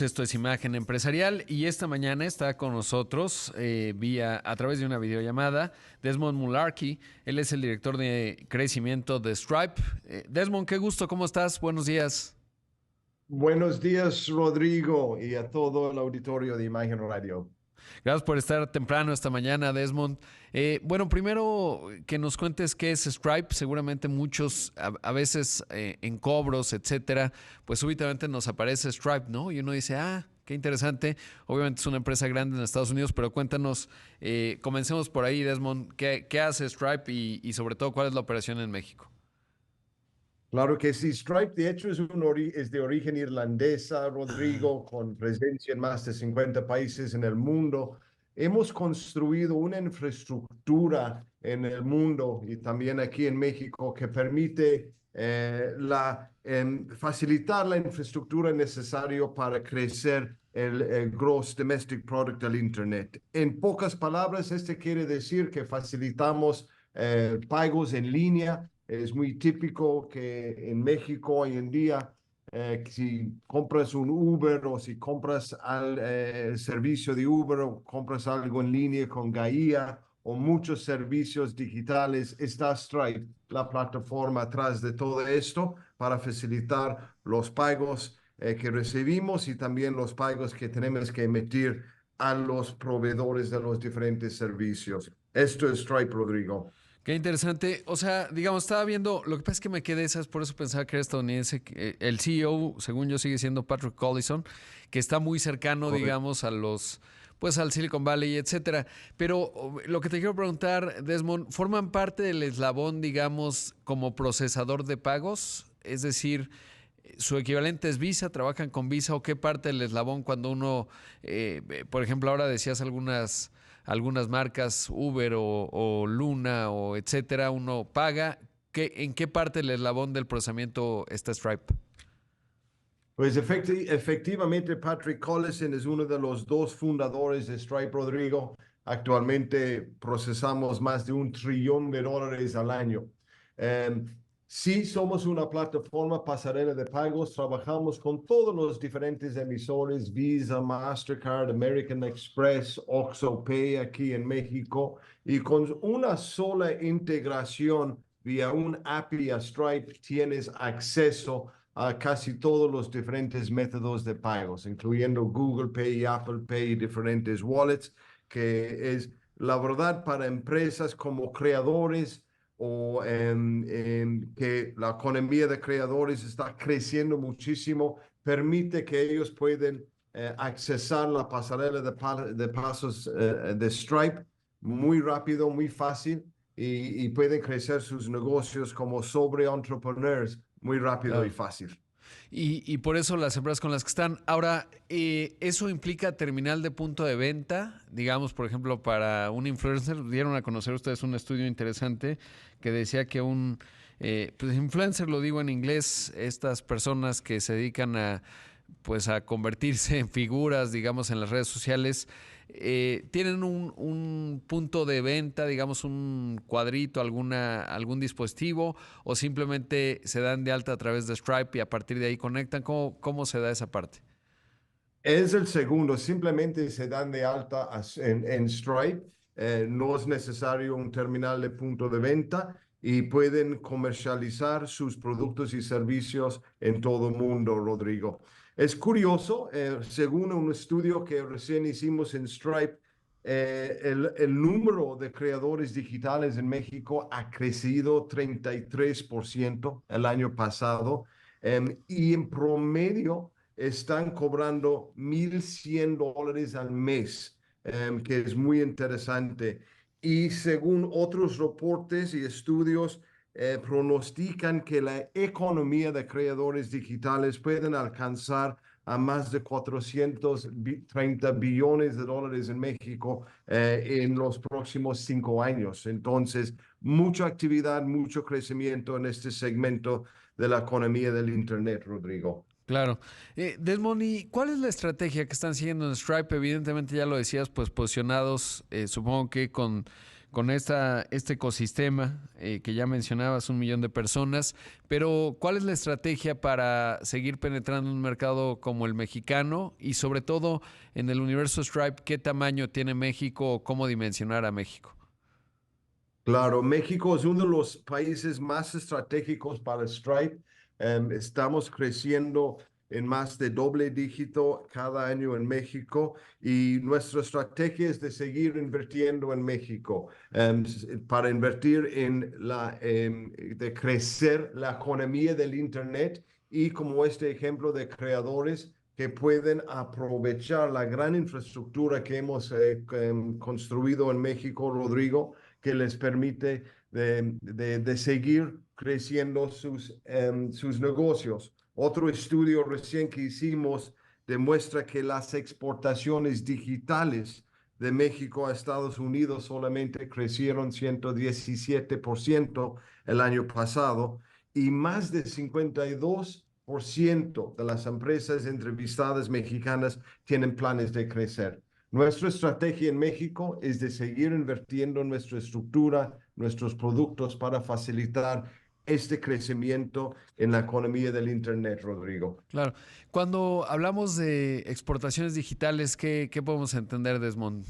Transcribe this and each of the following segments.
Esto es Imagen Empresarial y esta mañana está con nosotros a través de una videollamada Desmond Mularkey. Él es el director de crecimiento de Stripe. Desmond, qué gusto, ¿cómo estás? Buenos días. Buenos días, Rodrigo, y a todo el auditorio de Imagen Radio. Gracias por estar temprano esta mañana, Desmond. Bueno, primero que nos cuentes qué es Stripe. Seguramente muchos, a veces en cobros, etcétera, pues súbitamente nos aparece Stripe, ¿no? Y uno dice, qué interesante. Obviamente es una empresa grande en Estados Unidos, pero cuéntanos, comencemos por ahí, Desmond, ¿qué hace Stripe y sobre todo cuál es la operación en México? Claro que sí, Stripe de hecho es de origen irlandesa, Ah, Rodrigo, con presencia en más de 50 países en el mundo. Hemos construido una infraestructura en el mundo y también aquí en México que permite facilitar la infraestructura necesaria para crecer el Gross Domestic Product del Internet. En pocas palabras, este quiere decir que facilitamos pagos en línea. Es muy típico que en México hoy en día, si compras un Uber o si compras el servicio de Uber o compras algo en línea con Gaia o muchos servicios digitales, está Stripe, la plataforma atrás de todo esto para facilitar los pagos que recibimos y también los pagos que tenemos que emitir a los proveedores de los diferentes servicios. Esto es Stripe, Rodrigo. qué interesante. O sea, digamos, estaba viendo, lo que pasa es que me quedé, ¿sabes? Por eso pensaba que era estadounidense. El CEO, según yo, sigue siendo Patrick Collison, que está muy cercano, Correcto. digamos, pues al Silicon Valley, etcétera. Pero lo que te quiero preguntar, Desmond, ¿forman parte del eslabón, digamos, como procesador de pagos? Es decir, su equivalente es Visa, trabajan con Visa o qué parte del eslabón cuando uno, por ejemplo, ahora decías algunas marcas, Uber o Luna o etcétera, uno paga. ¿En qué parte del eslabón del procesamiento está Stripe? Pues efectivamente, Patrick Collison es uno de los dos fundadores de Stripe, Rodrigo. Actualmente procesamos más de $1 trillón al año. Em, sí, somos una plataforma pasarela de pagos. Trabajamos con todos los diferentes emisores, Visa, Mastercard, American Express, OXXO Pay aquí en México. Y con una sola integración vía un API a Stripe tienes acceso a casi todos los diferentes métodos de pagos, incluyendo Google Pay, Apple Pay, diferentes wallets, que es la verdad para empresas como creadores o que la economía de creadores está creciendo muchísimo, permite que ellos pueden accesar la pasarela de pasos de Stripe muy rápido, muy fácil y pueden crecer sus negocios como sobre entrepreneurs muy rápido y Claro. fácil. Y por eso las empresas con las que están. Ahora, ¿eso implica terminal de punto de venta? Digamos, por ejemplo, para un influencer, dieron a conocer ustedes un estudio interesante que decía que pues influencer, lo digo en inglés, estas personas que se dedican pues a convertirse en figuras, digamos, en las redes sociales, tienen un punto de venta, digamos, un cuadrito, algún dispositivo, o simplemente se dan de alta a través de Stripe y a partir de ahí conectan. ¿Cómo se da esa parte? Es el segundo, simplemente se dan de alta en Stripe, no es necesario un terminal de punto de venta y pueden comercializar sus productos y servicios en todo el mundo, Rodrigo. Es curioso, según un estudio que recién hicimos en Stripe, el número de creadores digitales en México ha crecido 33% el año pasado, y en promedio están cobrando $1,100 al mes, que es muy interesante. Y según otros reportes y estudios, pronostican que la economía de creadores digitales pueden alcanzar a más de 430 billones de dólares en México en los próximos 5 años. Entonces, mucha actividad, mucho crecimiento en este segmento de la economía del Internet, Rodrigo. Claro. Desmond, ¿y cuál es la estrategia que están siguiendo en Stripe? Evidentemente, ya lo decías, pues posicionados, supongo que con este ecosistema que ya mencionabas, 1 millón de personas, pero ¿cuál es la estrategia para seguir penetrando en un mercado como el mexicano y sobre todo en el universo Stripe, qué tamaño tiene México o cómo dimensionar a México? Claro, México es uno de los países más estratégicos para Stripe. Estamos creciendo en más de doble dígito cada año en México y nuestra estrategia es de seguir invirtiendo en México para invertir de crecer la economía del Internet y como este ejemplo de creadores que pueden aprovechar la gran infraestructura que hemos construido en México, Rodrigo, que les permite de seguir creciendo sus negocios. Otro estudio recién que hicimos demuestra que las exportaciones digitales de México a Estados Unidos solamente crecieron 117% el año pasado y más de 52% de las empresas entrevistadas mexicanas tienen planes de crecer. Nuestra estrategia en México es de seguir invirtiendo en nuestra estructura, nuestros productos para facilitar este crecimiento en la economía del Internet, Rodrigo. Claro. Cuando hablamos de exportaciones digitales, ¿qué podemos entender, Desmond?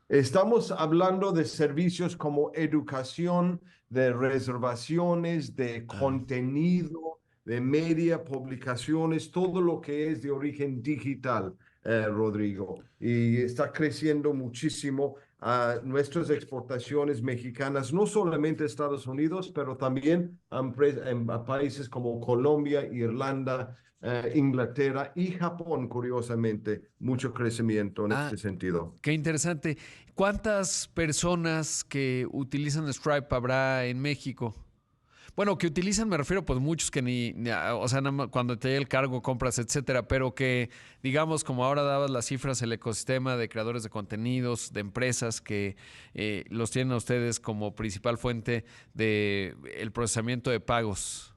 Estamos hablando de servicios como educación, de reservaciones, de contenido, de media, publicaciones, todo lo que es de origen digital, Rodrigo. Y está creciendo muchísimo nuestras exportaciones mexicanas, no solamente a Estados Unidos, pero también a países como Colombia, Irlanda, Inglaterra y Japón, curiosamente, mucho crecimiento en este sentido. Qué interesante. ¿Cuántas personas que utilizan Stripe habrá en México? Bueno, que utilizan, me refiero, pues muchos que o sea, nada más cuando te llega el cargo, compras, etcétera, pero que, digamos, como ahora dabas las cifras, el ecosistema de creadores de contenidos, de empresas que los tienen a ustedes como principal fuente de el procesamiento de pagos.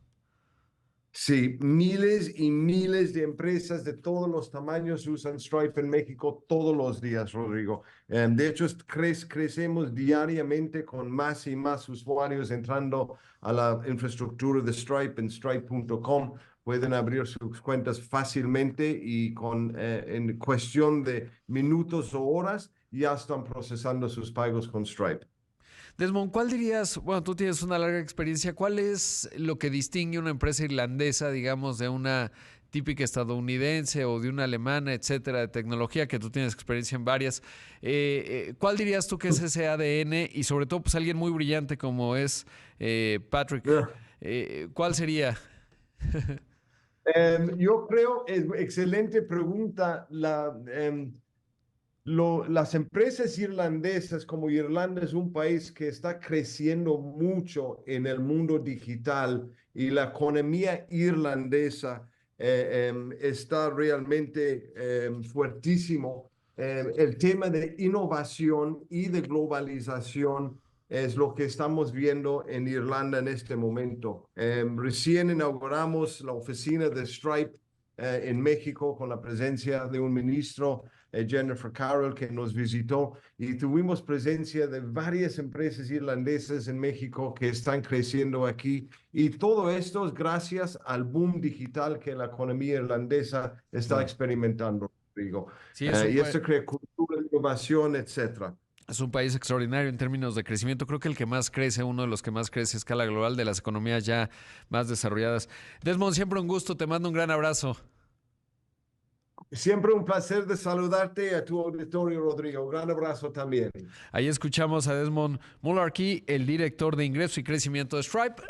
Sí, miles y miles de empresas de todos los tamaños usan Stripe en México todos los días, Rodrigo. De hecho, crecemos diariamente con más y más usuarios entrando a la infraestructura de Stripe en stripe.com. Pueden abrir sus cuentas fácilmente y en cuestión de minutos o horas ya están procesando sus pagos con Stripe. Desmond, ¿cuál dirías, bueno, tú tienes una larga experiencia, cuál es lo que distingue una empresa irlandesa, digamos, de una típica estadounidense o de una alemana, etcétera, de tecnología, que tú tienes experiencia en varias? ¿Cuál dirías tú que es ese ADN? Y sobre todo, pues alguien muy brillante como es Patrick. ¿Cuál sería? Yo creo, excelente pregunta. Las empresas irlandesas, como Irlanda es un país que está creciendo mucho en el mundo digital y la economía irlandesa está realmente fuertísimo. El tema de innovación y de globalización es lo que estamos viendo en Irlanda en este momento. Recién inauguramos la oficina de Stripe en México con la presencia de un ministro, Jennifer Carroll, que nos visitó y tuvimos presencia de varias empresas irlandesas en México que están creciendo aquí y todo esto es gracias al boom digital que la economía irlandesa está experimentando, digo. Sí, Y esto crea cultura, innovación, etcétera. es un país extraordinario en términos de crecimiento. Creo que el que más crece, uno de los que más crece a escala global de las economías ya más desarrolladas. Desmond, siempre un gusto. Te mando un gran abrazo. Siempre un placer de saludarte a tu auditorio, Rodrigo. Un gran abrazo también. Ahí escuchamos a Desmond Mularkey, el director de ingreso y crecimiento de Stripe.